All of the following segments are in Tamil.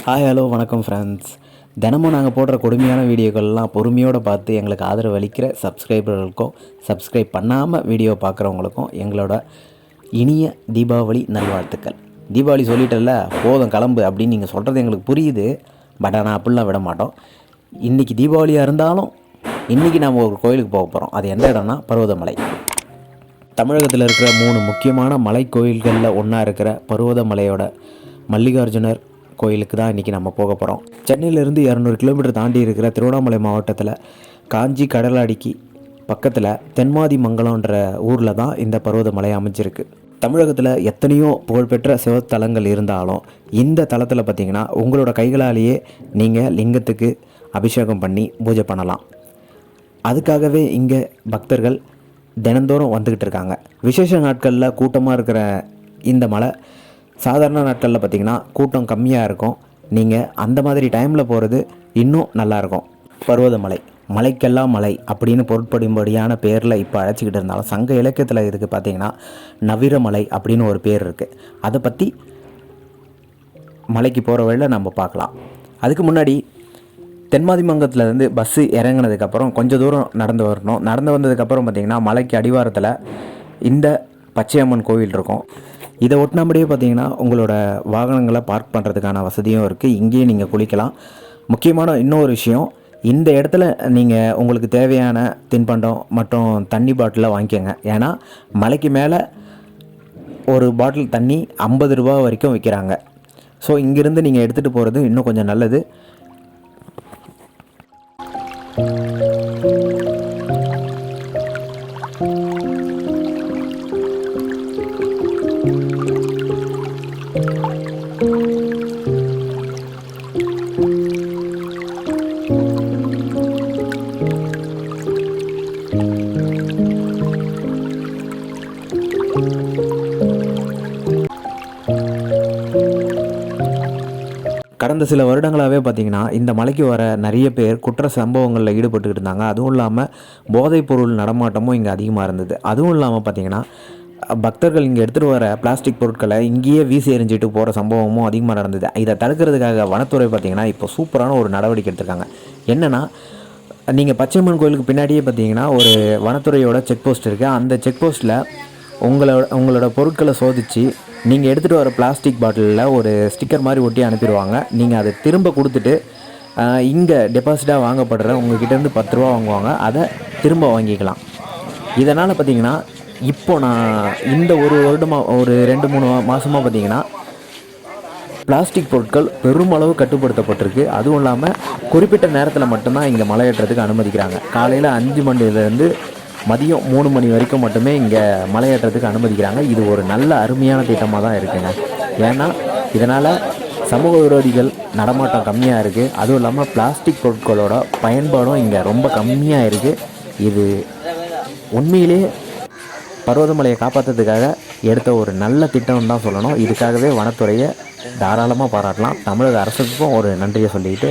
ஹாய் ஹலோ வணக்கம் ஃப்ரெண்ட்ஸ். தினமும் நாங்கள் போடுற கொடுமையான வீடியோக்கள்லாம் பொறுமையோடு பார்த்து எங்களுக்கு ஆதரவு அளிக்கிற சப்ஸ்கிரைபர்களுக்கும் சப்ஸ்கிரைப் பண்ணாமல் வீடியோ பார்க்குறவங்களுக்கும் எங்களோட இனிய தீபாவளி நல்வாழ்த்துக்கள். தீபாவளி சொல்லிட்டல போதும் கிளம்பு அப்படின்னு நீங்கள் சொல்கிறது எங்களுக்கு புரியுது. பட் ஆனால் அப்படிலாம் விட மாட்டோம். இன்றைக்கி தீபாவளியாக இருந்தாலும் இன்றைக்கி நம்ம ஒரு கோயிலுக்கு போக போகிறோம். அது எந்த இடம்னா பர்வதமலை. தமிழகத்தில் இருக்கிற 3 முக்கியமான மலை கோயில்களில் ஒன்றா இருக்கிற பர்வதமலையோட மல்லிகார்ஜுனர் கோயிலுக்கு தான் இன்றைக்கி நம்ம போக போகிறோம். சென்னையிலேருந்து 200 கிலோமீட்டர் தாண்டி இருக்கிற திருவண்ணாமலை மாவட்டத்தில் காஞ்சி கடலாடிக்கு பக்கத்தில் தென்மாதி மங்கலம்ன்ற ஊரில் தான் இந்த பர்வதமலை அமைஞ்சிருக்கு. தமிழகத்தில் எத்தனையோ புகழ்பெற்ற சிவத்தலங்கள் இருந்தாலும் இந்த தலத்தில் பார்த்திங்கன்னா உங்களோட கைகளாலேயே நீங்கள் லிங்கத்துக்கு அபிஷேகம் பண்ணி பூஜை பண்ணலாம். அதுக்காகவே இங்கே பக்தர்கள் தினந்தோறும் வந்துக்கிட்டு இருக்காங்க. விசேஷ நாட்களில் கூட்டமாக இருக்கிற இந்த மலை சாதாரண நாட்களில் பார்த்திங்கன்னா கூட்டம் கம்மியாக இருக்கும். நீங்கள் அந்த மாதிரி டைமில் போகிறது இன்னும் நல்லாயிருக்கும். பர்வதமலை மலைக்கெல்லாம் மலை அப்படின்னு பொருட்படும்படியான பேரில் இப்போ அழைச்சிக்கிட்டு இருந்தாலும் சங்க இலக்கியத்தில் இதுக்கு பார்த்திங்கன்னா நவிரமலை அப்படின்னு ஒரு பேர் இருக்குது. அதை பற்றி மலைக்கு போகிற வழியில் நம்ம பார்க்கலாம். அதுக்கு முன்னாடி தென்மாதிமங்கலத்துலேருந்து பஸ்ஸு இறங்கினதுக்கப்புறம் கொஞ்சம் தூரம் நடந்து வரணும். நடந்து வந்ததுக்கப்புறம் பார்த்திங்கன்னா மலைக்கு அடிவாரத்தில் இந்த பச்சையம்மன் கோவில் இருக்கும். இதை ஒட்டினபடியே பார்த்திங்கன்னா உங்களோட வாகனங்களை பார்க் பண்ணுறதுக்கான வசதியும் இருக்குது. இங்கேயே நீங்கள் குளிக்கலாம். முக்கியமான இன்னொரு விஷயம், இந்த இடத்துல நீங்கள் உங்களுக்கு தேவையான தின்பண்டம் மற்றும் தண்ணி பாட்டிலை வாங்கிக்கோங்க. ஏன்னா மலைக்கு மேலே ஒரு பாட்டில் தண்ணி 50 ரூபா வரைக்கும் விற்கிறாங்க. ஸோ இங்கேருந்து நீங்கள் எடுத்துகிட்டு போகிறது இன்னும் கொஞ்சம் நல்லது. கடந்த சில வருடங்களாகவே பார்த்திங்கன்னா இந்த மலைக்கு வர நிறைய பேர் குற்ற சம்பவங்களில் ஈடுபட்டுக்கிட்டு இருந்தாங்க. அதுவும் இல்லாமல் போதைப்பொருள் நடமாட்டமும் இங்கே அதிகமாக இருந்தது. அதுவும் இல்லாமல் பார்த்திங்கன்னா பக்தர்கள் இங்கே எடுத்துகிட்டு வர பிளாஸ்டிக் பொருட்களை இங்கேயே வீசி எறிஞ்சிட்டு போகிற சம்பவமும் அதிகமாக நடந்தது. இதை தடுக்கிறதுக்காக வனத்துறை பார்த்திங்கன்னா இப்போ சூப்பரான ஒரு நடவடிக்கை எடுத்திருக்காங்க. என்னென்னா, நீங்கள் பச்சையம்மன் கோயிலுக்கு பின்னாடியே பார்த்திங்கன்னா ஒரு வனத்துறையோட செக் போஸ்ட் இருக்குது. அந்த செக் போஸ்ட்டில் உங்களோட பொருட்களை சோதித்து நீங்கள் எடுத்துகிட்டு வர பிளாஸ்டிக் பாட்டிலில் ஒரு ஸ்டிக்கர் மாதிரி ஒட்டி அனுப்பிடுவாங்க. நீங்கள் அதை திரும்ப கொடுத்துட்டு இங்கே டெபாசிட்டாக வாங்கப்படுற உங்கள்கிட்டேருந்து 10 ரூபா வாங்குவாங்க. அதை திரும்ப வாங்கிக்கலாம். இதனால் பார்த்திங்கன்னா இப்போ நான் இந்த ஒரு வருடமாக ஒரு 2-3 மாதமாக பார்த்திங்கன்னா பிளாஸ்டிக் பொருட்கள் பெருமளவு கட்டுப்படுத்தப்பட்டிருக்கு. அதுவும் இல்லாமல் குறிப்பிட்ட நேரத்தில் மட்டும்தான் இங்கே மலையேற்றத்துக்கு அனுமதிக்கிறாங்க. காலையில் 5 மணிலேருந்து மதியம் 3 மணி வரைக்கும் மட்டுமே இங்கே மலையேற்றத்துக்கு அனுமதிக்கிறாங்க. இது ஒரு நல்ல அருமையான திட்டமாக தான் இருக்குங்க. ஏன்னா இதனால் சமூக விரோதிகள் நடமாட்டம் கம்மியாக இருக்குது. அதுவும் இல்லாமல் பிளாஸ்டிக் பொருட்களோட பயன்பாடும் இங்கே ரொம்ப கம்மியாக இருக்குது. இது உண்மையிலே பர்வதமலையை காப்பாற்றுறதுக்காக எடுத்த ஒரு நல்ல திட்டம்னு தான் சொல்லணும். இதுக்காகவே வனத்துறையை தாராளமாக பாராட்டலாம். தமிழக அரசுக்கும் ஒரு நன்றியை சொல்லிக்கிட்டு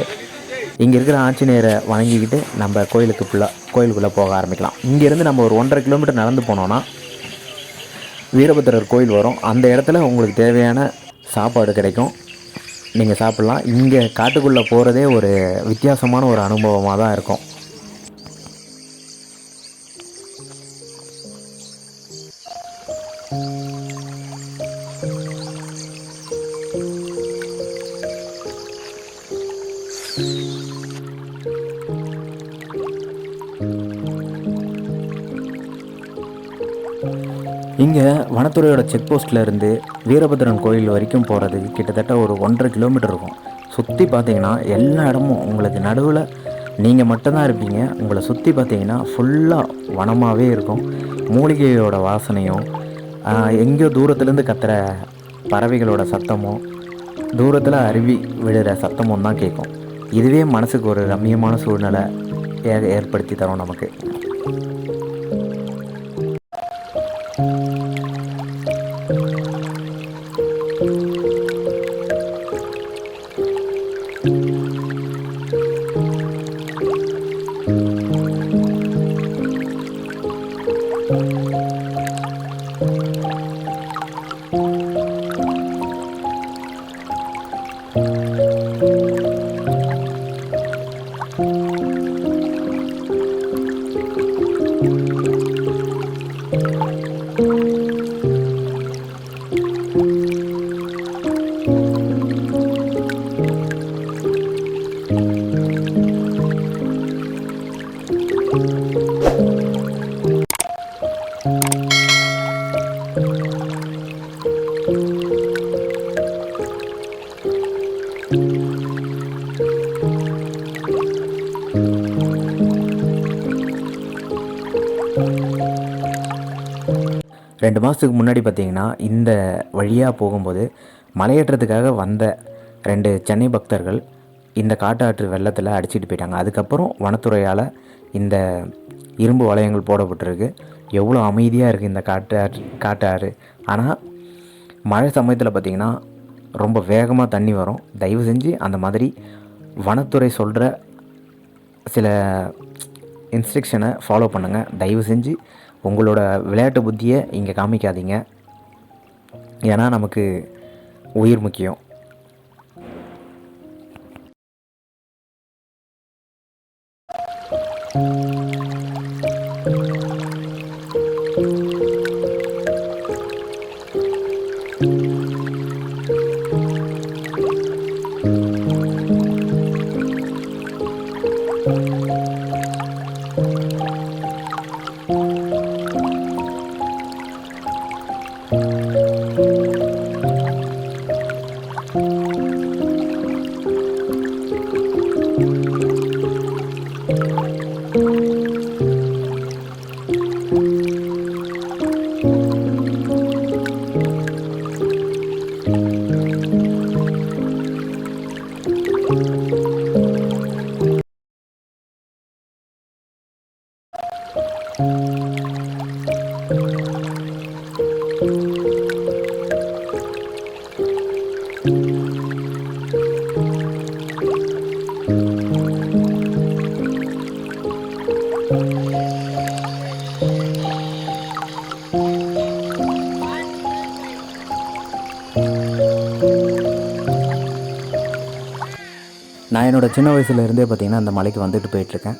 இங்கே இருக்கிற ஆஞ்சநேயரை வணங்கிக்கிட்டு நம்ம கோயிலுக்குள்ளே போக ஆரம்பிக்கலாம். இங்கேருந்து நம்ம ஒரு 1.5 கிலோமீட்டர் நடந்து போனோன்னா வீரபத்திரர் கோயில் வரும். அந்த இடத்துல உங்களுக்கு தேவையான சாப்பாடு கிடைக்கும், நீங்கள் சாப்பிட்லாம். இங்கே காட்டுக்குள்ளே போகிறதே ஒரு வித்தியாசமான ஒரு அனுபவமாக தான் இருக்கும். இங்கே வனத்துறையோட செக் போஸ்ட்டில் இருந்து வீரபத்ரன் கோயில் வரைக்கும் போகிறதுக்கு கிட்டத்தட்ட ஒரு 1.5 கிலோமீட்டர் இருக்கும். சுற்றி பார்த்தீங்கன்னா எல்லா இடமும் உங்களுக்கு நடுவில் நீங்கள் மட்டும்தான் இருப்பீங்க. உங்களை சுற்றி பார்த்தீங்கன்னா ஃபுல்லாக வனமாகவே இருக்கும். மூலிகையோட வாசனையும் எங்கேயோ தூரத்துலேருந்து கத்துற பறவைகளோட சத்தமும் தூரத்தில் அருவி விழுற சத்தமும் தான் கேட்கும். இதுவே மனசுக்கு ஒரு ரம்மியமான சூழ்நிலை ஏற்படுத்தி தரும் நமக்கு. 2 மாதத்துக்கு முன்னாடி பார்த்திங்கன்னா இந்த வழியாக போகும்போது மலையேற்றத்துக்காக வந்த 2 சென்னை பக்தர்கள் இந்த காட்டாற்று வெள்ளத்தில் அடிச்சிட்டு போயிட்டாங்க. அதுக்கப்புறம் வனத்துறையால் இந்த இரும்பு வளையங்கள் போடப்பட்டிருக்கு. எவ்வளோ அமைதியாக இருக்குது இந்த காட்டாறு. ஆனால் மழை சமயத்தில் பார்த்திங்கன்னா ரொம்ப வேகமாக தண்ணி வரும். தயவு செஞ்சு அந்த மாதிரி வனத்துறை சொல்கிற சில இன்ஸ்ட்ரக்ஷனை ஃபாலோ பண்ணுங்கள். தயவு செஞ்சு உங்களோட விளையாட்டு புத்தியை இங்கே காமிக்காதீங்க. ஏன்னா நமக்கு உயிர் முக்கியம். நான் என்னோடய சின்ன வயசுலேருந்தே பார்த்திங்கன்னா இந்த மலைக்கு வந்துட்டு போயிட்டுருக்கேன்.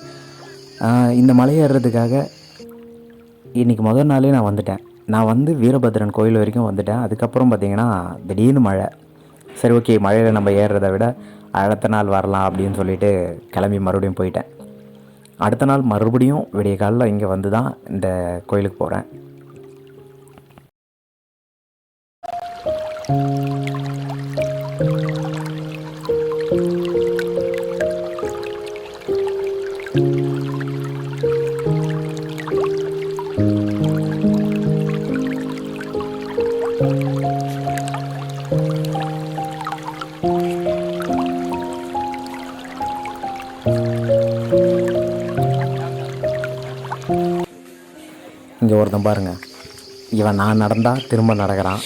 இந்த மலை ஏறுறதுக்காக இன்றைக்கி முதல் நாளே நான் வந்துட்டேன். நான் வந்து வீரபத்ரன் கோயில் வரைக்கும் வந்துட்டேன். அதுக்கப்புறம் பார்த்திங்கன்னா திடீர்னு மழை. சரி, ஓகே, மழையில் நம்ம ஏறுறதை விட அடுத்த நாள் வரலாம் அப்படின்னு சொல்லிட்டு கிளம்பி மறுபடியும் போயிட்டேன். அடுத்த நாள் மறுபடியும் விடிய காலையில் இங்கே வந்து தான் இந்த கோயிலுக்கு போகிறேன். இங்கே ஒருத்தன் பாருங்கள், இவன் நான் நடந்தால் திரும்ப நடக்கிறான்,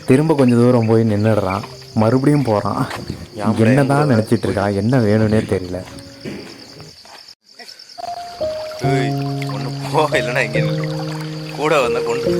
திரும்ப கொஞ்சம் தூரம் போய் நின்றுடுறான், மறுபடியும் போகிறான். என்ன தான் நினச்சிட்டு இருக்கான், என்ன வேணும்னே தெரியல. ஒன்று போ, இல்லைன்னா எங்கே கூட வந்தால் கொண்டு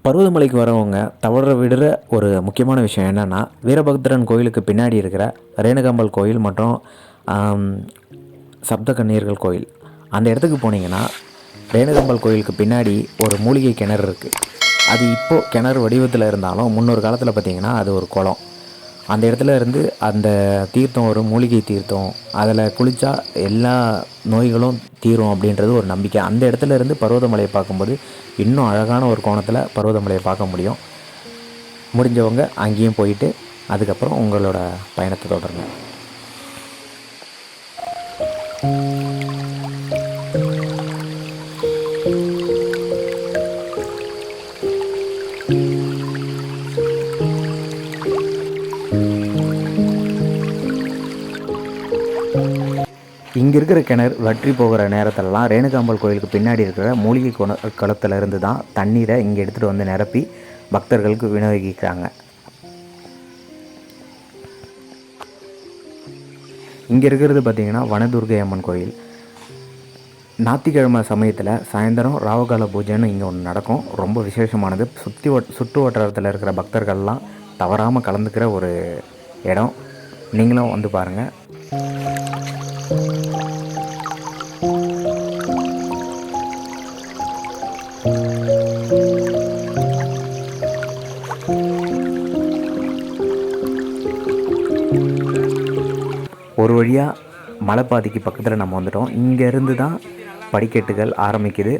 பருவதமலைக்கு வரவங்க தவற விடுற ஒரு முக்கியமான விஷயம் என்னென்னா, வீரபத்ரன் கோயிலுக்கு பின்னாடி இருக்கிற ரேணுகாம்பாள் கோயில் மற்றும் சப்த கன்னியர்கள் கோயில், அந்த இடத்துக்கு போனீங்கன்னா ரேணுகாம்பாள் கோயிலுக்கு பின்னாடி ஒரு மூலிகை கிணறு இருக்குது. அது இப்போது கிணறு வடிவத்தில் இருந்தாலும் முன்னொரு காலத்தில் பார்த்திங்கன்னா அது ஒரு குளம். அந்த இடத்துல இருந்து அந்த தீர்த்தம் ஒரு மூலிகை தீர்த்தம், அதில் குளித்தா எல்லா நோய்களும் தீரும் அப்படின்றது ஒரு நம்பிக்கை. அந்த இடத்துல இருந்து பருவதமலையை பார்க்கும்போது இன்னும் அழகான ஒரு கோணத்தில் பருவதமலையை பார்க்க முடியும். முடிஞ்சவங்க அங்கேயும் போயிட்டு அதுக்கப்புறம் உங்களோட பயணத்தை தொடருங்க. இங்கே இருக்கிற கிணறு வற்றி போகிற நேரத்திலலாம் ரேணுகாம்பாள் கோயிலுக்கு பின்னாடி இருக்கிற மூலிகை குளத்துல இருந்து தான் தண்ணீரை இங்கே எடுத்துகிட்டு வந்து நிரப்பி பக்தர்களுக்கு விநியோகிக்கிறாங்க. இங்கே இருக்கிறது பார்த்திங்கன்னா வனதுர்கை அம்மன் கோயில். ஞாயிற்றுக்கிழமை சமயத்தில் சாயந்தரம் ராவகால பூஜைன்னு இங்கே ஒன்று நடக்கும். ரொம்ப விசேஷமானது. சுற்று வட்டாரத்தில் இருக்கிற பக்தர்கள்லாம் தவறாமல் கலந்துக்கிற ஒரு இடம். நீங்களும் வந்து பாருங்கள். ஒரு வழியாக மலைப்பாதைக்கு பக்கத்தில் நம்ம வந்துட்டோம். இங்கேருந்து தான் படிக்கட்டுகள் ஆரம்பிக்குது.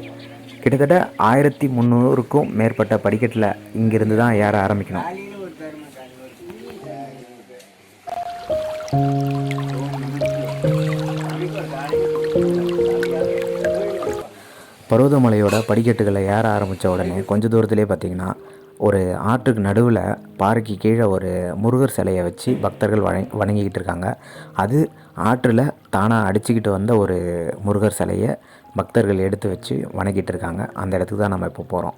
கிட்டத்தட்ட 1300க்கும் மேற்பட்ட படிக்கட்டில் இங்கேருந்து தான் ஏற ஆரம்பிக்கணும். பர்வதமலையோட படிக்கட்டுகளை ஏற ஆரம்பித்த உடனே கொஞ்சம் தூரத்திலே பார்த்திங்கன்னா ஒரு ஆற்றுக்கு நடுவில் பாறைக்கு கீழே ஒரு முருகர் சிலையை வச்சு பக்தர்கள் வணங்கிக்கிட்டு இருக்காங்க. அது ஆற்றில் தானாக அடிச்சுக்கிட்டு வந்த ஒரு முருகர் சிலையை பக்தர்கள் எடுத்து வச்சு வணங்கிட்டு இருக்காங்க. அந்த இடத்துக்கு தான் நம்ம இப்போ போகிறோம்.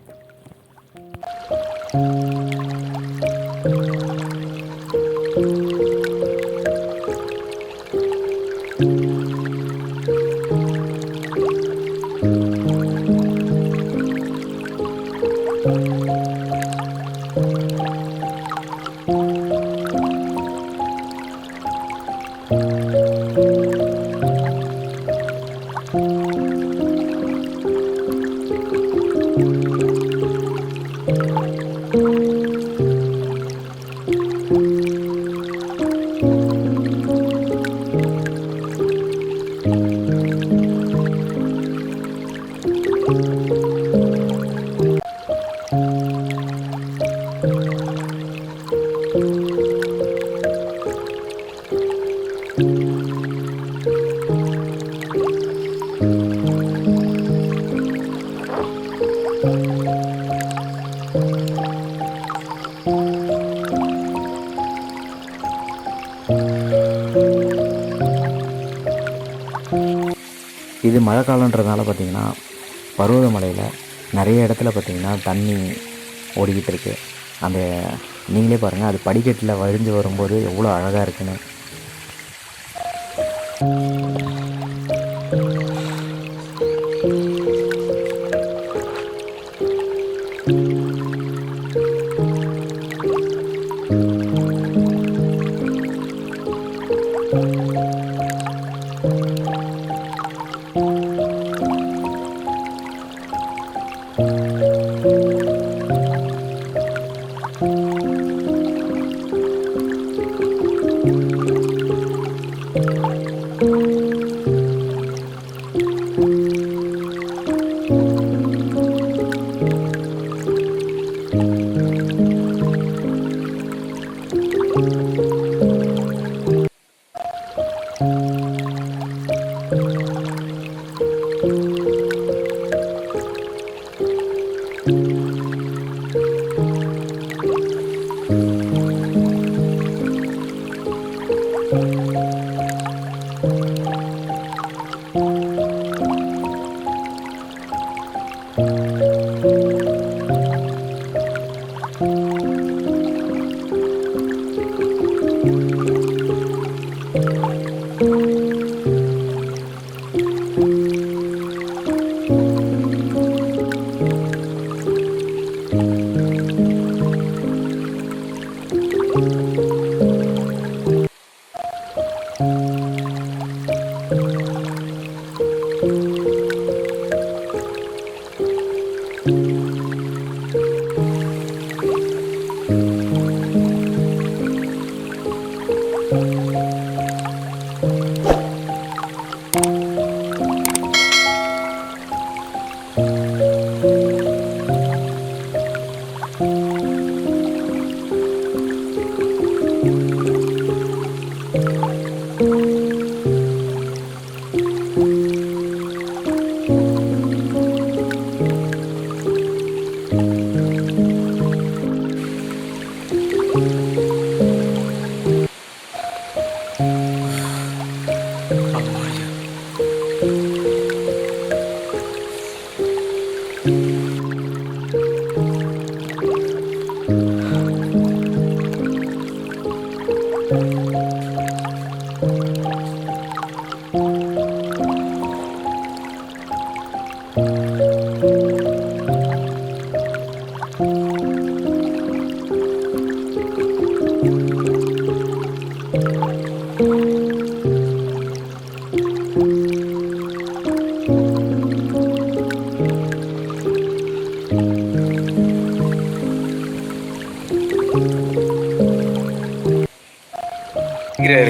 இது மழை காலன்றதுனால பார்த்திங்கன்னா பருவதமலையில் நிறைய இடத்துல பார்த்திங்கன்னா தண்ணி ஓடிக்கிட்டு இருக்குது. அந்த நீங்களே பாருங்கள், அது படிக்கட்டில் வழிஞ்சு வரும்போது எவ்வளோ அழகாக இருக்குன்னு.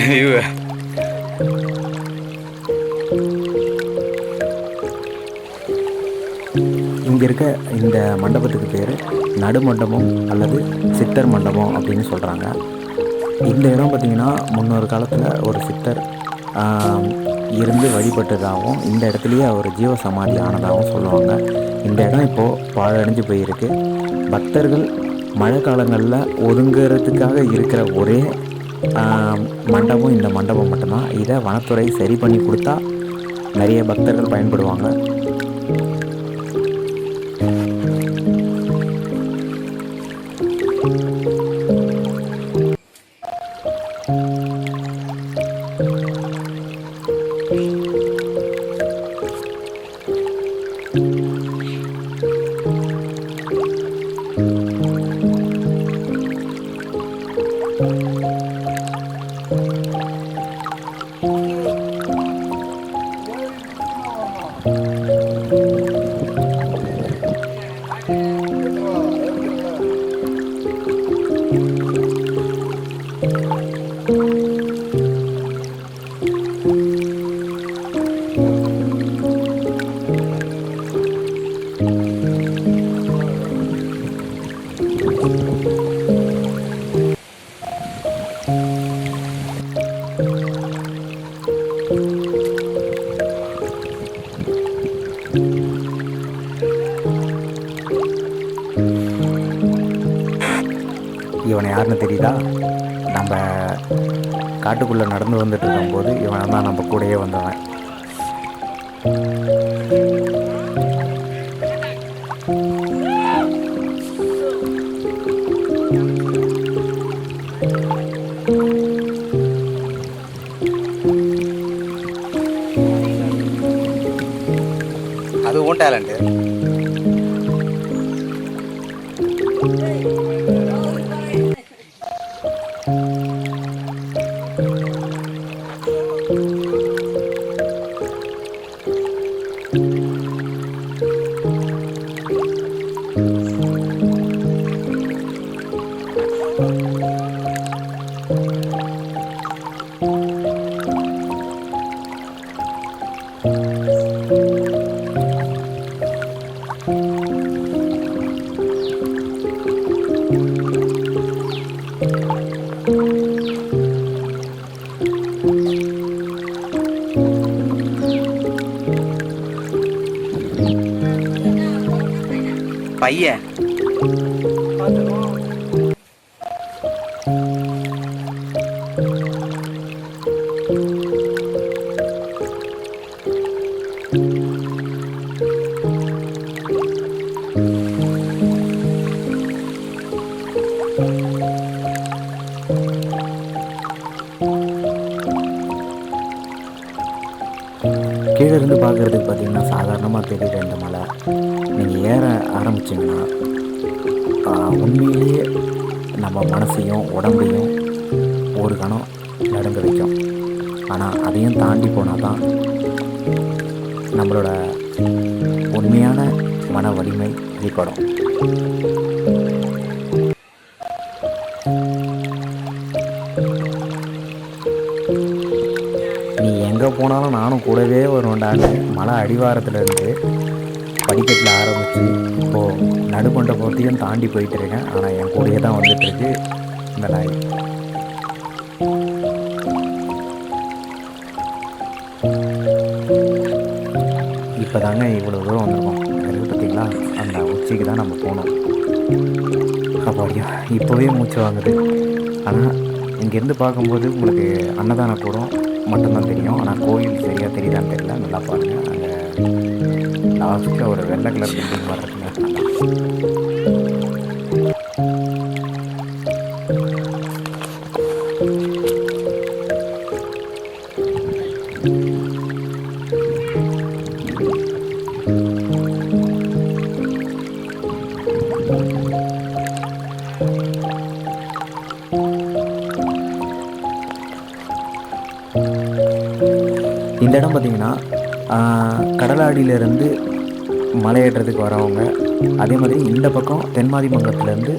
வியூ இங்கே இருக்க இந்த மண்டபத்துக்கு பேர் நடுமண்டபம் அல்லது சித்தர் மண்டபம் அப்படின்னு சொல்கிறாங்க. இந்த இடம் பார்த்திங்கன்னா முன்னொரு காலத்தில் ஒரு சித்தர் இருந்து வழிபட்டதாகவும் இந்த இடத்துலையே அவர் ஜீவ சமாதி ஆனதாகவும் சொல்லுவாங்க. இந்த இடம் இப்போது பாழடைஞ்சு போயிருக்கு. பக்தர்கள் மழை காலங்களில் ஒதுங்கிறதுக்காக இருக்கிற ஒரே மண்டபம் இந்த மண்டபம் மட்டும்தான். இதை வனத்துறை சரி பண்ணி கொடுத்தா நிறைய பக்தர்கள் பயன்படுவாங்க. இவனை யாருன்னு தெரியுதா? நம்ம காட்டுக்குள்ளே நடந்து வந்துட்டு இருக்கும்போது இவனை தான் நம்ம கூடயே வந்தவன். அது உன் டேலண்ட்டு. பையன் கீழே இருந்து பார்க்குறதுக்கு பார்த்திங்கன்னா சாதாரணமாக தெரியுற இந்த மலை நீங்கள் ஏற ஆரம்பிச்சிங்கன்னா உண்மையிலேயே நம்ம மனசையும் உடம்பையும் ஒரு கணம் நடுங்க வைக்கும். ஆனால் அதையும் தாண்டி போனால் தான் நம்மளோட உண்மையான மன வலிமை வெளிப்படும். நீ எங்கே போனாலும் நானும் கூடவே வருவேன்டான்னு மலை அடிவாரத்துலேருந்து படிக்கட்டில் ஆரம்பித்து இப்போது நடுமண்டபத்தையும் தாண்டி போயிட்டு இருக்கேன். ஆனால் என் கூடயே தான் வந்துட்டுருக்கு இந்த நாய். இப்போ தாங்க இவ்வளோ தூரம் வந்திருக்கோம். எனக்கு பார்த்திங்களா அந்த உச்சிக்கு தான் நம்ம போகணும். அப்படியா இப்போவே மூச்சு வாங்குது. ஆனால் இங்கேருந்து பார்க்கும்போது உங்களுக்கு அன்னதான கூடம் மட்டும்தான் தெரியும். ஆனால் கோயில் சரியாக தெரியுதான்னு தெரியல. நல்லா பாருங்கள். அங்கே லாஸ்ட்டில் ஒரு வெள்ளை கலர் பில்டிங் மாதிரி இருக்குங்க. இந்த இடம் பார்த்திங்கன்னா கடலாடியிலேருந்து மலையேற்றத்துக்கு வரவங்க, அதே மாதிரி இந்த பக்கம் தென்மாதி மங்கலத்துலேருந்து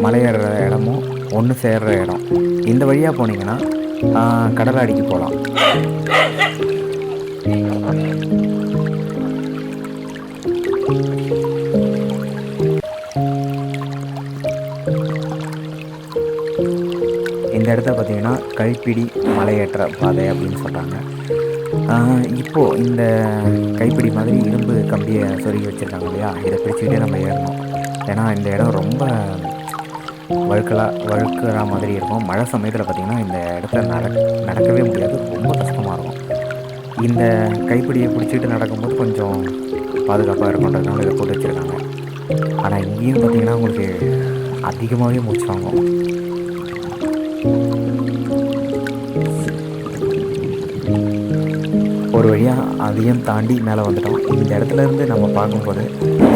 மலையேற இடமும் ஒன்று சேர்கிற இடம். இந்த வழியாக போனீங்கன்னா கடலாடிக்கு போகலாம். இந்த இடத்த பார்த்திங்கன்னா கைப்பிடி மலையேற்ற பாதை அப்படின்னு சொல்கிறாங்க. இப்போது இந்த கைப்பிடி மாதிரி இரும்பு கம்பியை சொருகி வச்சுருக்காங்க இல்லையா, இதை பிடிச்சிக்கிட்டே நம்ம ஏறணும். ஏன்னா இந்த இடம் ரொம்ப வழுக்கிற மாதிரி இருக்கும். மழை சமயத்தில் பார்த்திங்கன்னா இந்த இடத்துல நடக்கவே முடியாது, ரொம்ப கஷ்டமாக இருக்கும். இந்த கைப்பிடியை பிடிச்சிட்டு நடக்கும்போது கொஞ்சம் பாதுகாப்பாக இருக்குன்றதுனால இதை போட்டு வச்சுருக்காங்க. ஆனால் இங்கேயும் பார்த்திங்கன்னா உங்களுக்கு அதிகமாகவே மூச்சு வாங்கும். ஒரு வழியாக அதையும் தாண்டி மேலே வந்துட்டோம். இந்த இடத்துலேருந்து நம்ம பார்க்கும்போது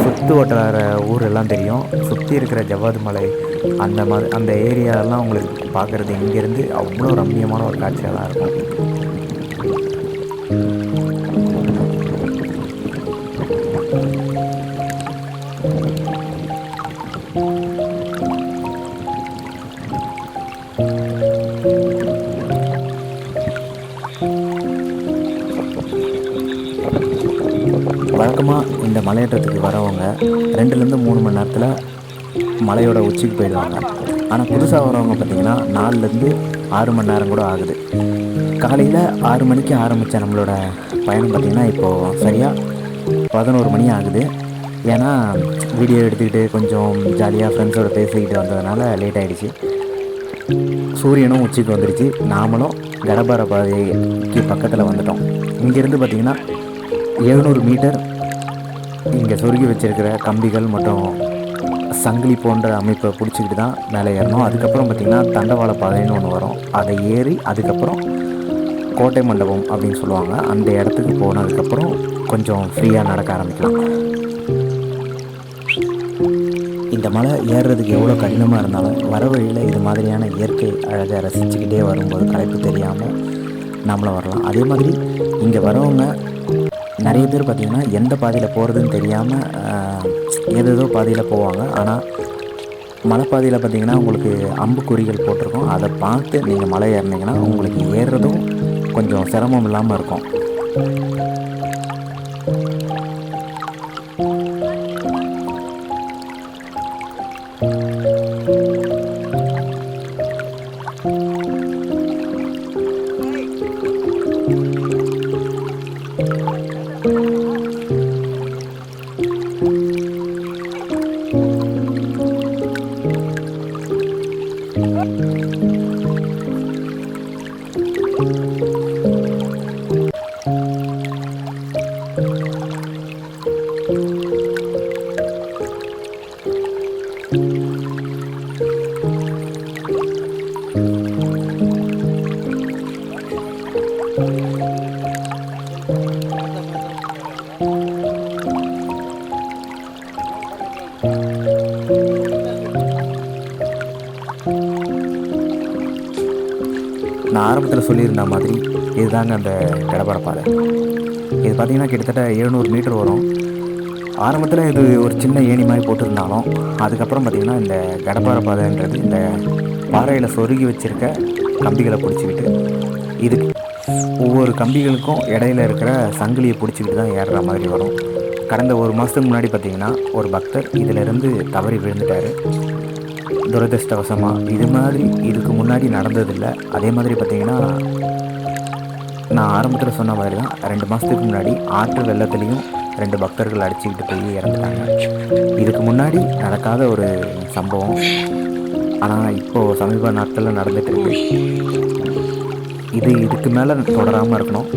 சுற்று வட்டார ஊரெல்லாம் தெரியும். சுற்றி இருக்கிற ஜவ்வாது மலை அந்த ஏரியாவெல்லாம் உங்களுக்கு பார்க்குறது இங்கேருந்து அவ்வளோ ரம்மியமான ஒரு காட்சியாக தான் இருக்கும். வழக்கமாக இந்த மலையேற்றத்துக்கு வரவங்க 2லேருந்து 3 மணி நேரத்தில் மலையோட உச்சிக்கு போயிடுவாங்க. ஆனால் புதுசாக வரவங்க பார்த்திங்கன்னா 4லேருந்து 6 மணி நேரம் கூட ஆகுது. காலையில் 6 மணிக்கு ஆரம்பித்த நம்மளோட பயணம் பார்த்திங்கன்னா இப்போது சரியாக 11 மணி ஆகுது. ஏன்னா வீடியோ எடுத்துக்கிட்டு கொஞ்சம் ஜாலியாக ஃப்ரெண்ட்ஸோடு பேசிக்கிட்டு வந்ததுனால லேட் ஆகிடுச்சு. சூரியனும் உச்சிக்கு வந்துடுச்சு. நாமளும் கடப்பாறை பாதைக்கு பக்கத்தில் வந்துட்டோம். இங்கேருந்து பார்த்திங்கன்னா 700 மீட்டர் இங்கே சொருகி வச்சுருக்கிற கம்பிகள் மற்றும் சங்கிலி போன்ற அமைப்பை பிடிச்சிக்கிட்டு தான் மேலே ஏறணும். அதுக்கப்புறம் பார்த்திங்கன்னா தண்டவாள பாதைன்னு ஒன்று வரும். அதை ஏறி அதுக்கப்புறம் கோட்டை மண்டபம் அப்படின்னு சொல்லுவாங்க. அந்த இடத்துக்கு போனதுக்கப்புறம் கொஞ்சம் ஃப்ரீயாக நடக்க ஆரம்பிக்கலாம். இந்த மலை ஏறுறதுக்கு எவ்வளோ கடினமாக இருந்தாலும் வர வழியில் இது மாதிரியான இயற்கை அழகை ரசிச்சுக்கிட்டே வரும்போது களைப்பு தெரியாமல் நம்மளும் வரலாம். அதே மாதிரி இங்கே வரவங்க நிறைய பேர் பார்த்திங்கன்னா எந்த பாதையில் போகிறதுன்னு தெரியாமல் ஏதேதோ பாதையில் போவாங்க. ஆனால் மலைப்பாதையில் பார்த்திங்கன்னா உங்களுக்கு அம்புக்குறிகள் போட்டிருக்கோம். அதை பார்த்து நீங்கள் மலை ஏறினீங்கன்னா உங்களுக்கு ஏறுறதும் கொஞ்சம் சிரமம் இல்லாமல் இருக்கும். நான் ஆரம்பத்தில் சொல்லியிருந்த மாதிரி இதுதாங்க அந்த கடப்பாறை பாதை. இது பார்த்திங்கன்னா கிட்டத்தட்ட 700 மீட்டர் வரும். ஆரம்பத்தில் இது ஒரு சின்ன ஏணி மாதிரி போட்டிருந்தாலும் அதுக்கப்புறம் பார்த்திங்கன்னா இந்த கடப்பாறை பாதைன்றது இந்த பாறையில் சொருகி வச்சுருக்க கம்பிகளை பிடிச்சிக்கிட்டு இது ஒவ்வொரு கம்பிகளுக்கும் இடையில இருக்கிற சங்கிலியை பிடிச்சிக்கிட்டு தான் ஏறுற மாதிரி வரும். கடந்த 1 மாதத்துக்கு முன்னாடி பார்த்திங்கன்னா ஒரு பக்தர் இதிலிருந்து தவறி விழுந்துட்டார். துரதிருஷ்டவசமாக இது மாதிரி இதுக்கு முன்னாடி நடந்ததில்லை. அதே மாதிரி பார்த்திங்கன்னா நான் ஆரம்பத்தில் சொன்ன மாதிரி தான் 2 மாதத்துக்கு முன்னாடி ஆற்று வெள்ளத்துலேயும் 2 பக்தர்கள் அடிச்சுக்கிட்டு போய் இறந்துட்டாங்க. இதுக்கு முன்னாடி நடக்காத ஒரு சம்பவம், ஆனால் இப்போது சமீப நாட்களில் நடந்துகிட்டு இருக்கு. இதுக்கு மேலே தொடராமல் இருக்கணும்.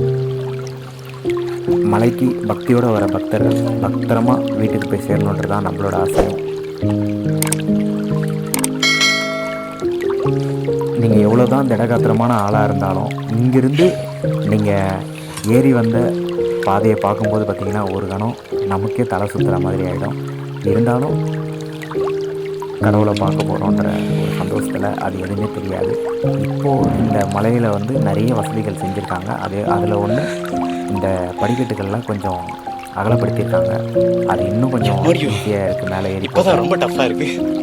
மலைக்கு பக்தியோடு வர பக்தர்கள் பத்திரமாக வீட்டுக்கு போய் சேரணுன்றது தான் நம்மளோட ஆசையும். நீங்கள் எவ்வளோ தான் திடகாத்திரமான ஆளாக இருந்தாலும் இங்கிருந்து நீங்கள் ஏறி வந்த பாதையை பார்க்கும்போது பார்த்திங்கன்னா ஒரு கணம் நமக்கே தலை சுற்றுற மாதிரி ஆகிடும். இருந்தாலும் கடவுளை பார்க்க போகிறோன்ற ஒரு சந்தோஷத்தில் அது எதுவுமே தெரியாது. இப்போது இந்த மலையில் வந்து நிறைய வசதிகள் செஞ்சுருக்காங்க. அதில் ஒன்று இந்த படிக்கட்டுகள்லாம் கொஞ்சம் அகலப்படுத்தியிருக்காங்க. அது இன்னும் கொஞ்சம் ஈஸியாக இருக்குது மேலே ஏறி. இப்போ தான் ரொம்ப டஃப்பாக இருக்குது.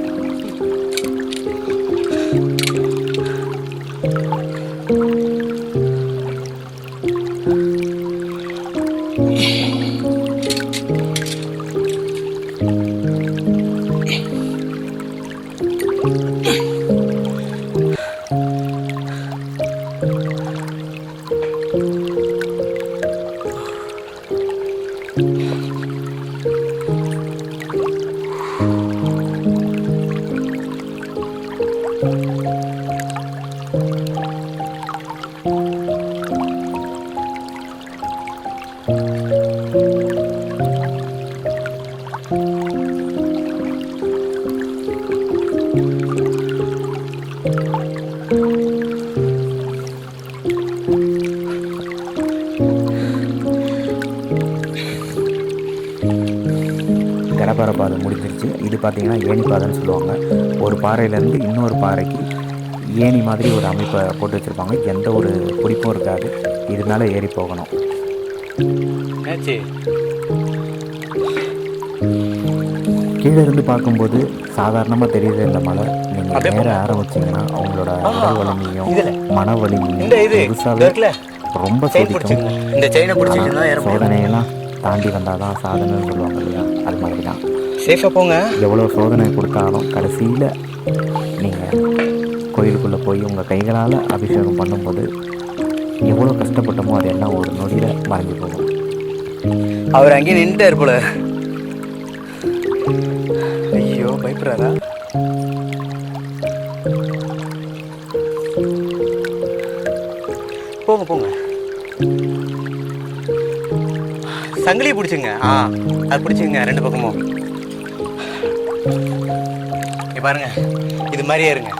கடப்பாறை பாதை முடிஞ்சிருச்சு. இது பார்த்திங்கன்னா ஏணி பாதைன்னு சொல்லுவாங்க. ஒரு பாறையிலேருந்து இன்னொரு பாறைக்கு ஏணி மாதிரி ஒரு அமைப்பை போட்டு வச்சுருப்பாங்க. எந்த ஒரு பிடிப்பும் இருக்காது. இது மேலே ஏறி போகணும். கீழே இருந்து பார்க்கும்போது சாதாரணமாக தெரியுது இந்த மலை. நீங்கள் நேர ஆரம்பிச்சிங்கன்னா அவங்களோட உடல் வலிமையும் மன வலிமையும் ரொம்ப சோதிக்கும். இந்த செயினை பிடிச்சிட்டு சோதனையெல்லாம் தாண்டி வந்தால் தான் சாதனைன்னு சொல்லுவாங்க இல்லையா, அது மாதிரி தான். சேஃபாக போங்க. எவ்வளோ சோதனை கொடுத்தாலும் கடைசியில் நீங்கள் கோயிலுக்குள்ளே போய் உங்கள் கைகளால் அபிஷேகம் பண்ணும்போது எவ்வளோ கஷ்டப்பட்டமோ அதெல்லாம் ஒரு நொடியில் மறைஞ்சு போகும். அவர் அங்கேயே நின்றுட்டார் போல. ஐயோ பயப்படுறாரா? போங்க போங்க. சங்கிலி பிடிச்சுங்க. அது பிடிச்சிங்க ரெண்டு பக்கமும். பாருங்க இது மாதிரியே இருங்க.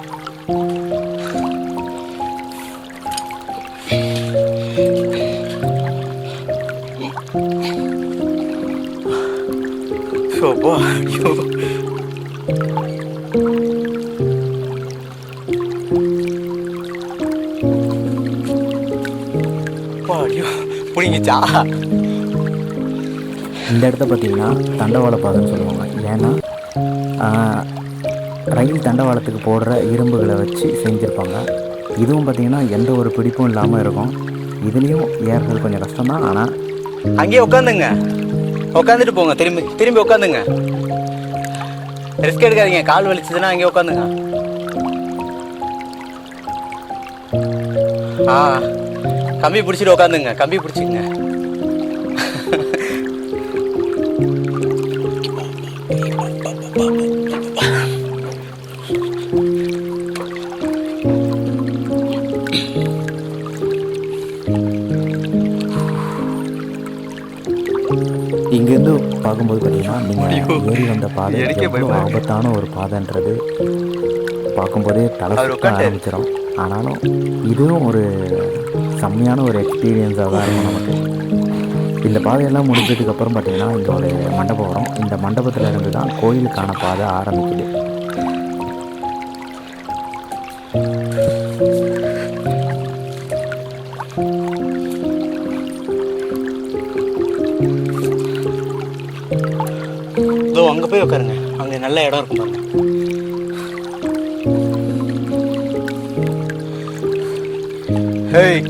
புடிங்கிச்சா? இந்த இடத்த பார்த்திங்கன்னா தண்டவாள பாதைன்னு சொல்லுவாங்க. ஏன்னா ரயில் தண்டவாளத்துக்கு போடுற இரும்புகளை வச்சு செஞ்சுருப்பாங்க. இதுவும் பார்த்திங்கன்னா எந்த ஒரு பிடிப்பும் இல்லாமல் இருக்கும். இதுலேயும் ஏறுறது கொஞ்சம் கஷ்டம்தான். ஆனால் அங்கேயே உட்காந்துங்க, உட்காந்துட்டு போங்க. திரும்பி திரும்பி உட்காந்துங்க. ரிஸ்க் எடுக்காதீங்க. கால் வலிச்சதுன்னா அங்கேயே உட்காந்துங்க. கம்பி பிடிச்சிட்டு உட்காந்துங்க. கம்பி பிடிச்சிங்க. இங்கேருந்து பார்க்கும்போது பார்த்தீங்கன்னா நீங்கள் ஏறி வந்த பாதை எவ்வளோ ஆபத்தான ஒரு பாதைன்றது பார்க்கும்போதே தலை சுத்த ஆரம்பிச்சிடும். ஆனாலும் இதுவும் ஒரு செம்மையான ஒரு எக்ஸ்பீரியன்ஸாக தான் இருக்கும் நமக்கு. இந்த பாதையெல்லாம் முடிஞ்சதுக்கப்புறம் பார்த்திங்கன்னா இங்கே ஒரு மண்டபம் வரும். இந்த மண்டபத்தில் இருந்து தான் கோயிலுக்கான பாதை ஆரம்பிக்குது. அங்கே போய் உட்காருங்க. அங்கே நல்ல இடம் இருக்கும் பாருங்க. ஹேய்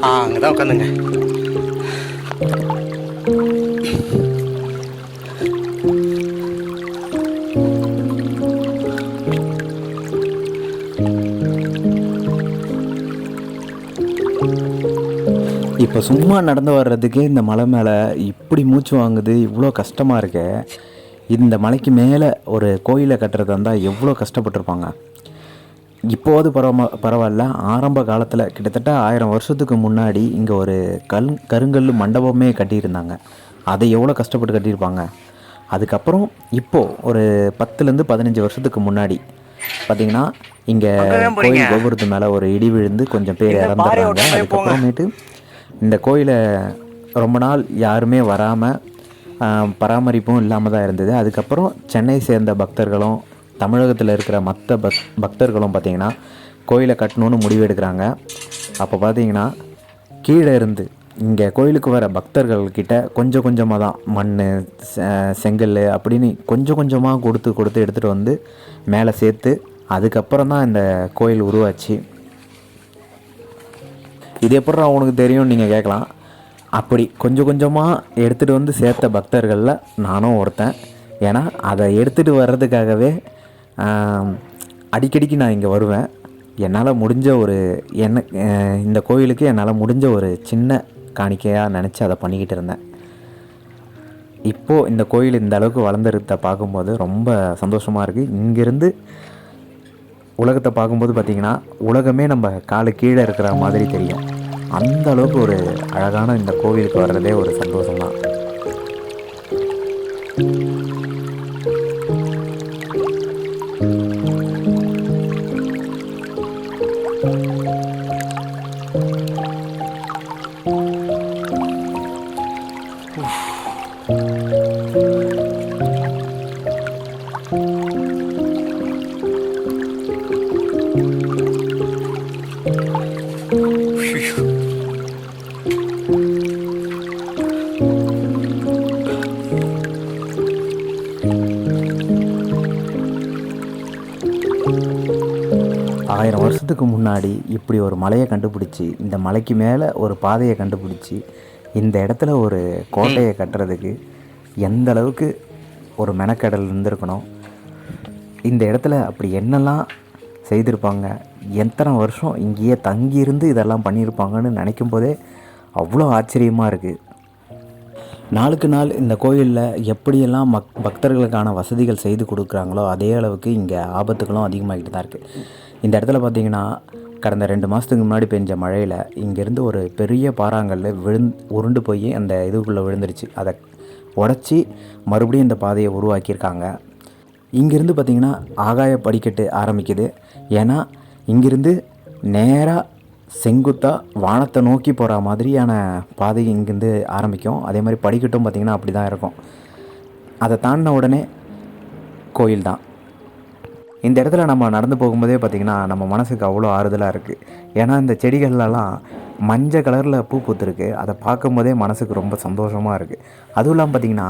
அங்கே தான் உட்காந்துங்க. இப்போ சும்மா நடந்து வர்றதுக்கே இந்த மலை மேலே இப்படி மூச்சு வாங்குது, இவ்வளோ கஷ்டமாக இருக்கு. இந்த மலைக்கு மேலே ஒரு கோயிலை கட்டுறதா இருந்தால் எவ்வளோ கஷ்டப்பட்டிருப்பாங்க. இப்போது பரவாயில்ல. ஆரம்ப காலத்தில் கிட்டத்தட்ட 1000 வருஷத்துக்கு முன்னாடி இங்கே ஒரு கருங்கல் மண்டபமே கட்டியிருந்தாங்க. அதை எவ்வளோ கஷ்டப்பட்டு கட்டியிருப்பாங்க. அதுக்கப்புறம் இப்போது ஒரு 10லேருந்து 15 வருஷத்துக்கு முன்னாடி பார்த்திங்கன்னா இங்கே கோயில் கோபுரத்து மேலே ஒரு இடி விழுந்து கொஞ்சம் பேர் இறந்துடுறாங்க. அதுக்கப்புறமேட்டு இந்த கோயிலை ரொம்ப நாள் யாருமே வராமல் பராமரிப்பும் இல்லாமல் தான் இருந்தது. அதுக்கப்புறம் சென்னை சேர்ந்த பக்தர்களும் தமிழகத்தில் இருக்கிற மற்ற பக்தர்களும் பார்த்திங்கன்னா கோயிலை கட்டணுன்னு முடிவு எடுக்கிறாங்க. அப்போ பார்த்திங்கன்னா கீழே இருந்து இங்கே கோயிலுக்கு வர பக்தர்கள்கிட்ட கொஞ்சம் கொஞ்சமாக தான் மண், செங்கல் அப்படின்னு கொஞ்சம் கொஞ்சமாக கொடுத்து எடுத்துகிட்டு வந்து மேலே சேர்த்து அதுக்கப்புறம் தான் இந்த கோயில் உருவாச்சு. இது எப்படி அவனுக்கு தெரியும் நீங்கள் கேட்கலாம். அப்படி கொஞ்சம் கொஞ்சமாக எடுத்துகிட்டு வந்து சேர்த்த பக்தர்களில் நானும் ஒருத்தன். ஏன்னா அதை எடுத்துகிட்டு வர்றதுக்காகவே அடிக்கடிக்கு நான் இங்கே வருவேன். என்னால் முடிஞ்ச ஒரு இந்த கோயிலுக்கு என்னால் முடிஞ்ச ஒரு சின்ன காணிக்கையாக நினச்சி அதை பண்ணிக்கிட்டு இருந்தேன். இப்போது இந்த கோயில் இந்த அளவுக்கு வளர்ந்துருத்த பார்க்கும்போது ரொம்ப சந்தோஷமாக இருக்குது. இங்கேருந்து உலகத்தை பார்க்கும்போது பார்த்திங்கன்னா உலகமே நம்ம காலு கீழே இருக்கிற மாதிரி தெரியும். அந்த அளவுக்கு ஒரு அழகான இந்த கோவிலுக்கு வர்றதே ஒரு சந்தோஷம்தான். ஆயிரம் வருஷத்துக்கு முன்னாடி இப்படி ஒரு மலையை கண்டுபிடிச்சி, இந்த மலைக்கு மேலே ஒரு பாதையை கண்டுபிடிச்சி, இந்த இடத்துல ஒரு கோட்டையை கட்டுறதுக்கு எந்த அளவுக்கு ஒரு மெனக்கடல் இருந்திருக்கணும். இந்த இடத்துல அப்படி என்னெல்லாம் செய்திருப்பாங்க, எத்தனை வருஷம் இங்கேயே தங்கியிருந்து இதெல்லாம் பண்ணியிருப்பாங்கன்னு நினைக்கும் போதே அவ்வளோ ஆச்சரியமாக இருக்குது. நாளுக்கு நாள் இந்த கோயிலில் எப்படியெல்லாம் பக்தர்களுக்கான வசதிகள் செய்து கொடுக்குறாங்களோ அதே அளவுக்கு இங்கே ஆபத்துகளும் அதிகமாகிட்டு தான் இருக்குது. இந்த இடத்துல பார்த்திங்கன்னா கடந்த 2 மாதத்துக்கு முன்னாடி பெஞ்ச மழையில் இங்கேருந்து ஒரு பெரிய பாறாங்கல்ல உருண்டு போய் அந்த இதுக்குள்ளே விழுந்துருச்சு. அதை உடச்சி மறுபடியும் இந்த பாதையை உருவாக்கியிருக்காங்க. இங்கேருந்து பார்த்திங்கன்னா ஆகாய படிக்கட்டு ஆரம்பிக்குது. ஏன்னா இங்கேருந்து நேராக செங்குத்தாக வானத்தை நோக்கி போகிற மாதிரியான பாதை இங்கேருந்து ஆரம்பிக்கும். அதே மாதிரி படிக்கட்டும் பார்த்திங்கன்னா அப்படி தான் இருக்கும். அதை தாண்டின உடனே கோயில் தான். இந்த இடத்துல நம்ம நடந்து போகும்போதே பார்த்திங்கன்னா நம்ம மனசுக்கு அவ்வளோ ஆறுதலாக இருக்குது. ஏன்னா இந்த செடிகள்லாம் மஞ்சள் கலரில் பூ பூத்துருக்கு. அதை பார்க்கும்போதே மனசுக்கு ரொம்ப சந்தோஷமாக இருக்குது. அதுவும் இல்லாமல் பார்த்திங்கன்னா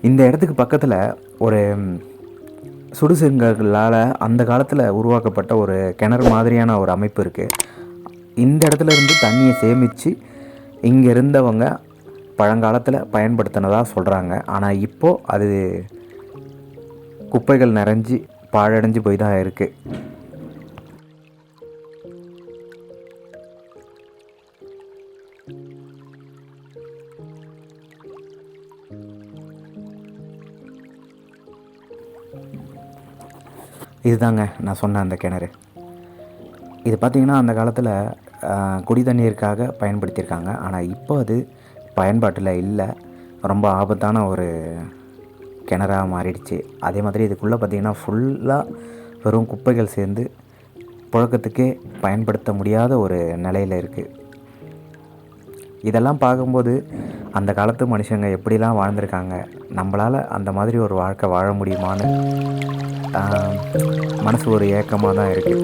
இந்த இடத்துக்கு பக்கத்தில் ஒரு சுடுசெங்கலால் அந்த காலத்தில் உருவாக்கப்பட்ட ஒரு கிணறு மாதிரியான ஒரு அமைப்பு இருக்குது. இந்த இடத்துல இருந்து தண்ணியை சேமித்து இங்கே இருந்தவங்க பழங்காலத்தில் பயன்படுத்தினதாக சொல்கிறாங்க. ஆனால் இப்போது அது குப்பைகள் நிறைஞ்சி பாழடைஞ்சு போய் தான் இருக்குது. இதுதாங்க நான் சொன்ன அந்த கிணறு. இது பார்த்திங்கன்னா அந்த காலத்தில் குடி தண்ணீருக்காக பயன்படுத்தியிருக்காங்க. ஆனால் இப்போ அது பயன்பாட்டில் இல்லை. ரொம்ப ஆபத்தான ஒரு கிணறாக மாறிடுச்சு. அதே மாதிரி இதுக்குள்ளே பார்த்திங்கன்னா ஃபுல்லாக வெறும் குப்பைகள் சேர்ந்து புழக்கத்துக்கே பயன்படுத்த முடியாத ஒரு நிலையில் இருக்குது. இதெல்லாம் பார்க்கும்போது அந்த காலத்து மனுஷங்க எப்படிலாம் வாழ்ந்திருக்காங்க, நம்மளால் அந்த மாதிரி ஒரு வாழ்க்கை வாழ முடியுமான்னு மனசு ஒரு ஏக்கமாக தான் இருக்குது.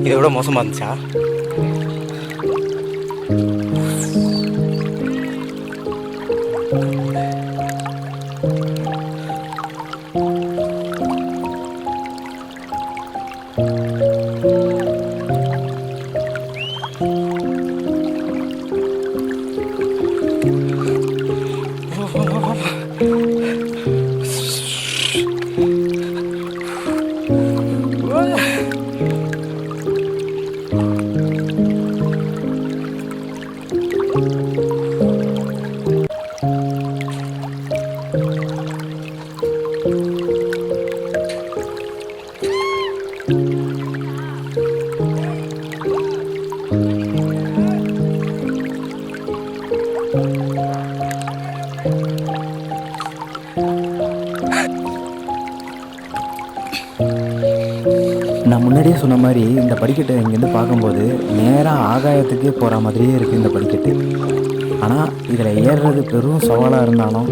இதை விட மோசமாக இருந்துச்சா? நான் முன்னாடியே சொன்ன மாதிரி இந்த படிக்கட்டை இங்கேருந்து பார்க்கும்போது நேராக ஆகாயத்துக்கே போகிற மாதிரியே இருக்குது இந்த படிக்கட்டு. ஆனால் இதில் ஏறுறது பெரும் சவாலாக இருந்தாலும்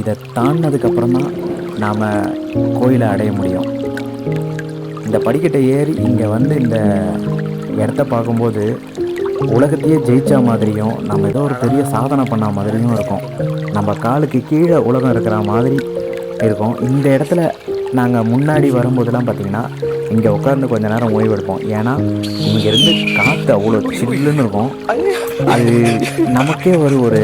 இதை தாண்டினதுக்கப்புறம் தான் நாம் கோயிலை அடைய முடியும். இந்த படிக்கட்டை ஏறி இங்கே வந்து இந்த இடத்த பார்க்கும்போது உலகத்தையே ஜெயிச்ச மாதிரியும் நம்ம ஏதோ ஒரு பெரிய சாதனை பண்ண மாதிரியும் இருக்கும். நம்ம காலுக்கு கீழே உலகம் இருக்கிற மாதிரி இருக்கும். இந்த இடத்துல நாங்கள் முன்னாடி வரும்போதெல்லாம் பார்த்திங்கன்னா இங்கே உட்காந்து கொஞ்ச நேரம் ஓய்வு எடுப்போம். ஏன்னா இங்கேருந்து காற்று அவ்வளோ சில்லுன்னு இருக்கும். அது நமக்கே ஒரு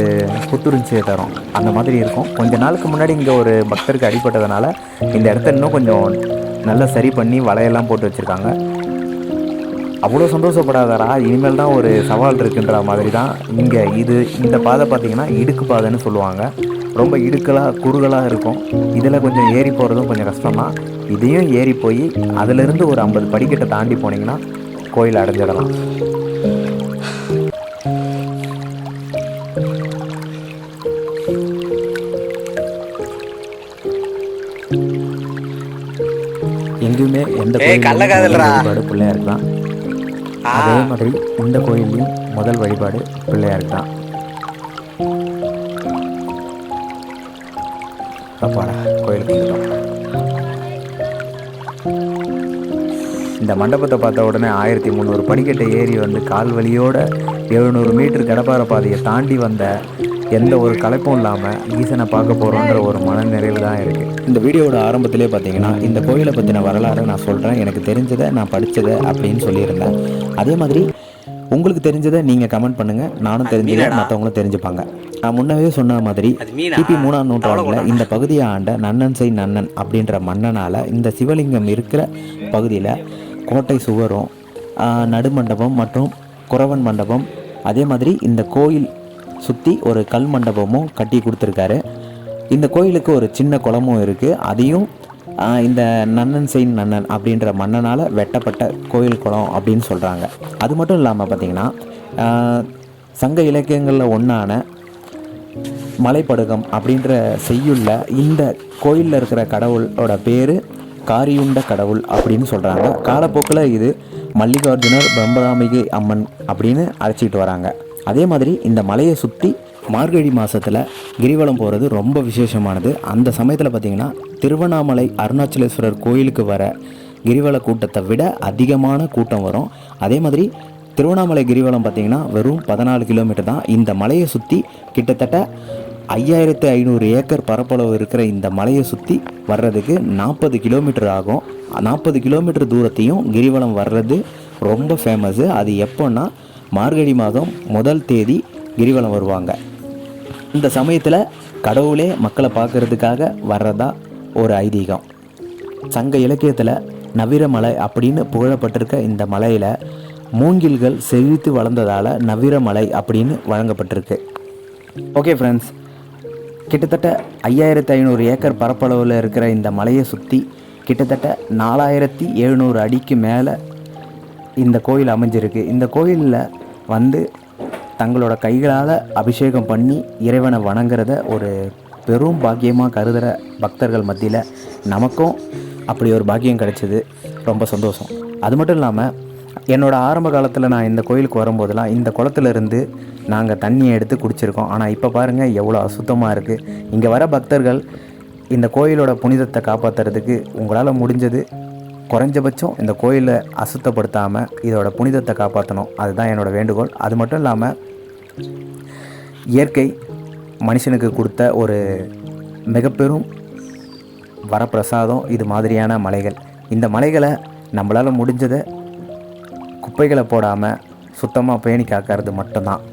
புத்துணர்ச்சியை தரும். அந்த மாதிரி இருக்கும். கொஞ்ச நாளுக்கு முன்னாடி இங்கே ஒரு பக்தருக்கு அடிபட்டதுனால இந்த இடத்த இன்னும் கொஞ்சம் நல்லா சரி பண்ணி வலையெல்லாம் போட்டு வச்சுருக்காங்க. அவ்வளோ சந்தோஷப்படாதாரா, இனிமேல் தான் ஒரு சவால் இருக்குன்ற மாதிரி தான் இங்கே இந்த பாதை பார்த்திங்கன்னா இடுக்கு பாதைன்னு சொல்லுவாங்க. ரொம்ப இடுக்கலாக குறுகலாக இருக்கும். இதில் கொஞ்சம் ஏறி போகிறதும் கொஞ்சம் கஷ்டம்தான். இதையும் ஏறி போய் அதிலிருந்து ஒரு 50 படிக்கட்டை தாண்டி போனீங்கன்னா கோயில் அடைஞ்சிடலாம். எங்கேயுமே எந்த வழிபாடு பிள்ளையாருக்கு தான். அதே மாதிரி இந்த கோயிலையும் முதல் வழிபாடு பிள்ளையாருக்கு தான். அப்பாடா கோயிலுக்கு இந்த மண்டபத்தை பார்த்த உடனே 1300 படிக்கட்டை ஏறி வந்து கால் வலியோட 700 மீட்டர் கடப்பாறை பாதையை தாண்டி வந்த எந்த ஒரு களைப்பும் இல்லாமல் ஈசனை பார்க்க போகிறோன்ற ஒரு மன நிறைவு தான் இருக்குது. இந்த வீடியோவோட ஆரம்பத்திலே பார்த்தீங்கன்னா இந்த கோயிலை பற்றின வரலாறு நான் சொல்கிறேன். எனக்கு தெரிஞ்சதை நான் படித்ததை அப்படின்னு சொல்லியிருந்தேன். அதே மாதிரி உங்களுக்கு தெரிஞ்சதை நீங்கள் கமெண்ட் பண்ணுங்கள். நானும் தெரிஞ்சதை மற்றவங்களும் தெரிஞ்சுப்பாங்க. நான் முன்னவே சொன்ன மாதிரி கிபி 3ஆம் நூற்றாண்டில் இந்த பகுதியை ஆண்ட நன்னன் செய் நன்னன் அப்படின்ற மன்னனால் இந்த சிவலிங்கம் இருக்கிற பகுதியில் கோட்டை சுவரும் நடுமண்டபம் மற்றும் குறவன் மண்டபம், அதே மாதிரி இந்த கோயில் சுற்றி ஒரு கல் மண்டபமும் கட்டி கொடுத்துருக்காரு. இந்த கோயிலுக்கு ஒரு சின்ன குளமும் இருக்குது. அதையும் இந்த நன்னன் செய் நன்னன் அப்படின்ற மன்னனால் வெட்டப்பட்ட கோயில் குளம் அப்படின்னு சொல்கிறாங்க. அது மட்டும் இல்லாமல் பார்த்திங்கன்னா சங்க இலக்கியங்களில் ஒன்றான மலைப்படுகம் அப்படின்ற செய்யுள்ள இந்த கோயிலில் இருக்கிற கடவுளோட பேர் காரியுண்ட கடவுள் அப்படின்னு சொல்கிறாங்க. காலப்போக்கில் இது மல்லிகார்ஜுனர் பிரம்மதாம்பிகை அம்மன் அப்படின்னு அழைச்சிக்கிட்டு வராங்க. அதே மாதிரி இந்த மலையை சுற்றி மார்கழி மாதத்தில் கிரிவலம் போகிறது ரொம்ப விசேஷமானது. அந்த சமயத்தில் பார்த்திங்கன்னா திருவண்ணாமலை அருணாச்சலேஸ்வரர் கோயிலுக்கு வர கிரிவல கூட்டத்தை விட அதிகமான கூட்டம் வரும். அதே மாதிரி திருவண்ணாமலை கிரிவலம் பார்த்திங்கன்னா வெறும் 14 கிலோமீட்டர் தான். இந்த மலையை சுற்றி கிட்டத்தட்ட 5500 ஏக்கர் பரப்பளவு இருக்கிற இந்த மலையை சுற்றி வர்றதுக்கு 40 கிலோமீட்டர் ஆகும். 40 கிலோமீட்டர் தூரத்தையும் கிரிவலம் வர்றது ரொம்ப ஃபேமஸ்ஸு. அது எப்போன்னா மார்கழி மாதம் 1 தேதி கிரிவலம் வருவாங்க. இந்த சமயத்தில் கடவுளே மக்களை பார்க்கறதுக்காக வர்றதா ஒரு ஐதீகம். சங்க இலக்கியத்தில் நவீரமலை அப்படின்னு புகழப்பட்டிருக்க இந்த மலையில் மூங்கில்கள் செழித்து வளர்ந்ததால் நவீரமலை அப்படின்னு வழங்கப்பட்டிருக்கு. ஓகே ஃப்ரெண்ட்ஸ், கிட்டத்தட்ட 5500 ஏக்கர் பரப்பளவில் இருக்கிற இந்த மலையை சுற்றி கிட்டத்தட்ட 4700 அடிக்கு மேலே இந்த கோயில் அமைஞ்சிருக்கு. இந்த கோயிலில் வந்து தங்களோட கைகளால் அபிஷேகம் பண்ணி இறைவனை வணங்குறத ஒரு பெரும் பாக்கியமாக கருதுகிற பக்தர்கள் மத்தியில் நமக்கும் அப்படி ஒரு பாக்கியம் கிடைச்சிது. ரொம்ப சந்தோஷம். அது மட்டும் இல்லாமல் என்னோடய ஆரம்ப காலத்தில் நான் இந்த கோயிலுக்கு வரும்போதெல்லாம் இந்த குளத்துலேருந்து நாங்கள் தண்ணியை எடுத்து குடிச்சிருக்கோம். ஆனால் இப்போ பாருங்கள் எவ்வளோ அசுத்தமாக இருக்குது. இங்கே வர பக்தர்கள் இந்த கோயிலோட புனிதத்தை காப்பாற்றுறதுக்கு உங்களால் முடிஞ்சது குறைஞ்சபட்சம் இந்த கோயிலை அசுத்தப்படுத்தாமல் இதோட புனிதத்தை காப்பாற்றணும். அதுதான் என்னோடய வேண்டுகோள். அது மட்டும் இல்லாமல் இயற்கை மனுஷனுக்கு கொடுத்த ஒரு மிகப்பெரும் வரப்பிரசாதம் இது மாதிரியான மலைகள். இந்த மலைகளை நம்மளால் முடிஞ்சதை குப்பைகளை போடாமல் சுத்தமாக பேணி காக்கிறது மட்டும்தான்.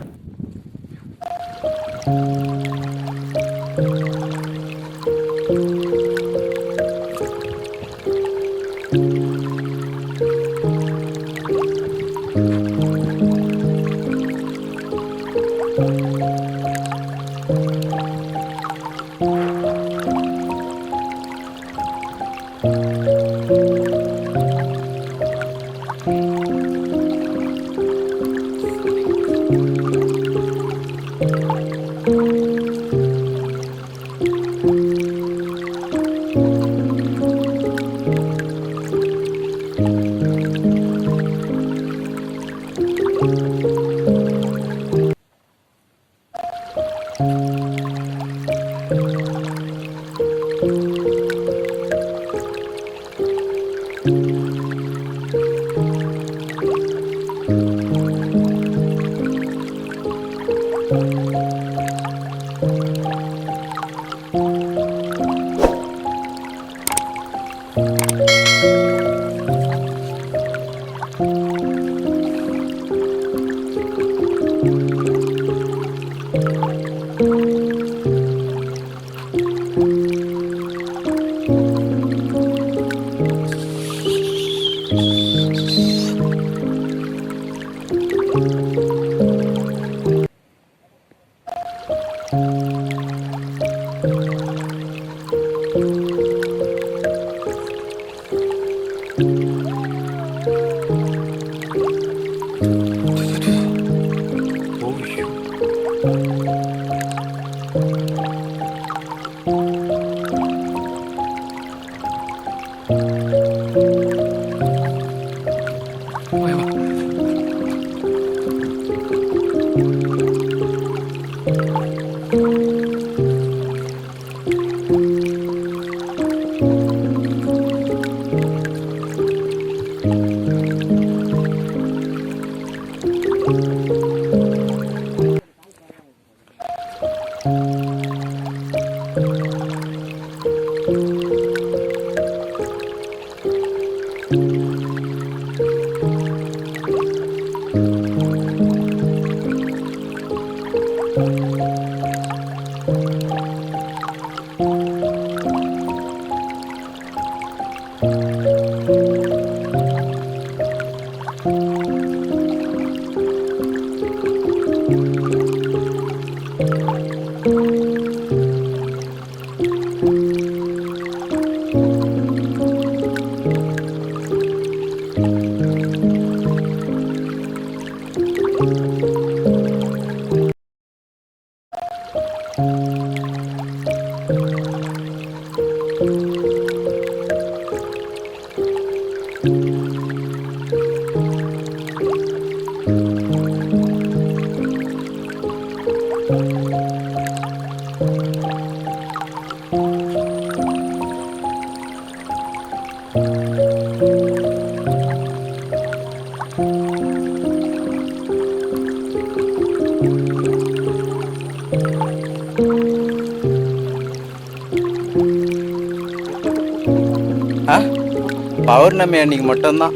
பௌர்ணமி அன்னைக்கு மட்டும்தான்.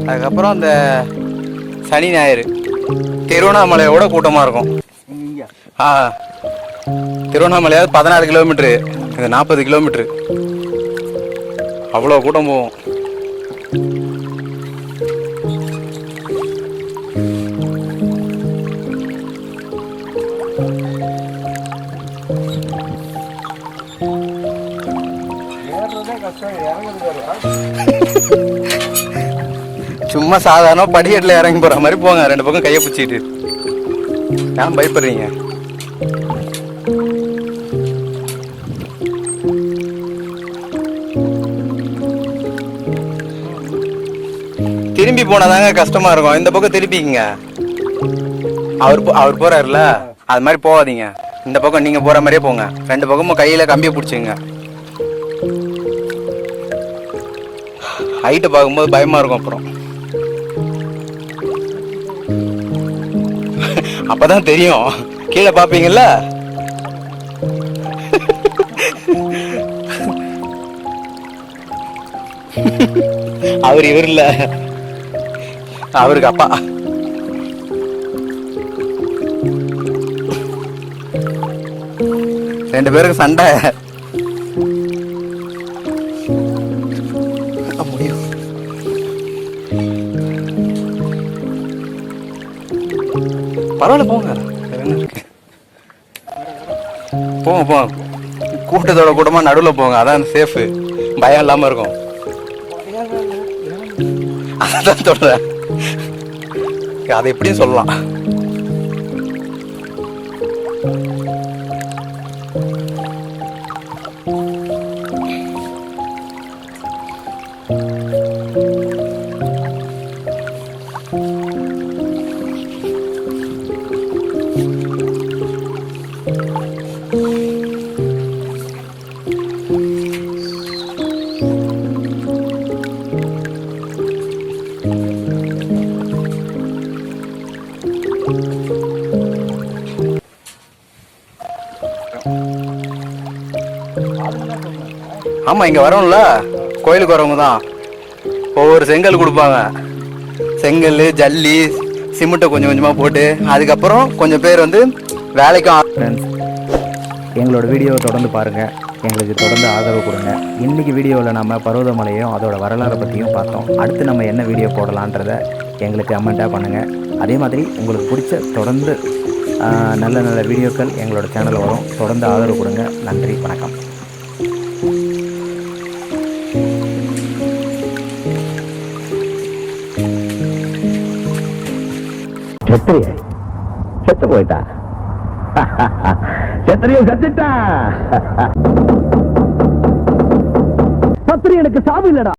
அதுக்கப்புறம் அந்த சனி ஞாயிறு திருவண்ணாமலையோட கூட்டமாக இருக்கும். திருவண்ணாமலையாவது 14 கிலோமீட்ரு, இது 40 கிலோமீட்ரு. அவ்வளோ கூட்டம் போகும். சும்மா சாதாரண படிக்கட்டில் இறங்கி போகிற மாதிரி போங்க, 2 பக்கம் கையை பிடிச்சிட்டு. ஏன் பயப்படுறீங்க? திரும்பி போனாதாங்க கஷ்டமா இருக்கும். இந்த பக்கம் திருப்பிங்க. அவர் போறாருல, அது மாதிரி போகாதீங்க. இந்த பக்கம் நீங்க போற மாதிரியே போங்க. 2 பக்கமும் கையில கம்பியை பிடிச்சிங்க. ஹைட்டை பார்க்கும்போது பயமாக இருக்கும் அப்புறம். அப்பதான் தெரியும், கீழே பார்ப்பீங்கல்ல. அவர் இவர் இல்ல, அவருக்கு அப்பா. ரெண்டு பேருக்கு சண்டை. முடியும். பரவாயில்ல போங்க, போங்க போங்க. கூட்டத்தோட கூட்டமா நடுவில் போங்க, அதான் சேஃபு, பயம் இல்லாம இருக்கும். அதான் சொல்றேன், அதை எப்படியும் சொல்லலாம். ஆமா, இங்க வரோம்ல, கோயிலுக்கு வரவங்க தான் ஒவ்வொரு செங்கல் கொடுப்பாங்க. செங்கல், ஜல்லி, சிமெண்ட்டை கொஞ்சம் கொஞ்சமா போட்டு, அதுக்கப்புறம் கொஞ்சம் பேர் வந்து வேலைக்கும். ஃப்ரெண்ட்ஸ், எங்களோட வீடியோவை தொடர்ந்து பாருங்கள், எங்களுக்கு தொடர்ந்து ஆதரவு கொடுங்க. இன்றைக்கி வீடியோவில் நம்ம பர்வதமலையும் அதோட வரலாறை பற்றியும் பார்த்தோம். அடுத்து நம்ம என்ன வீடியோ போடலான்றதை எங்களுக்கு கமெண்ட்டாக பண்ணுங்கள். அதே மாதிரி உங்களுக்கு பிடிச்ச தொடர்ந்து நல்ல நல்ல வீடியோக்கள் எங்களோட சேனலில் வரும். தொடர்ந்து ஆதரவு கொடுங்க. நன்றி, வணக்கம். செத்து போயிட்டா, செத்தறியும் செத்துட்டா. சத்திரியனுக்கு சாவு இல்லடா.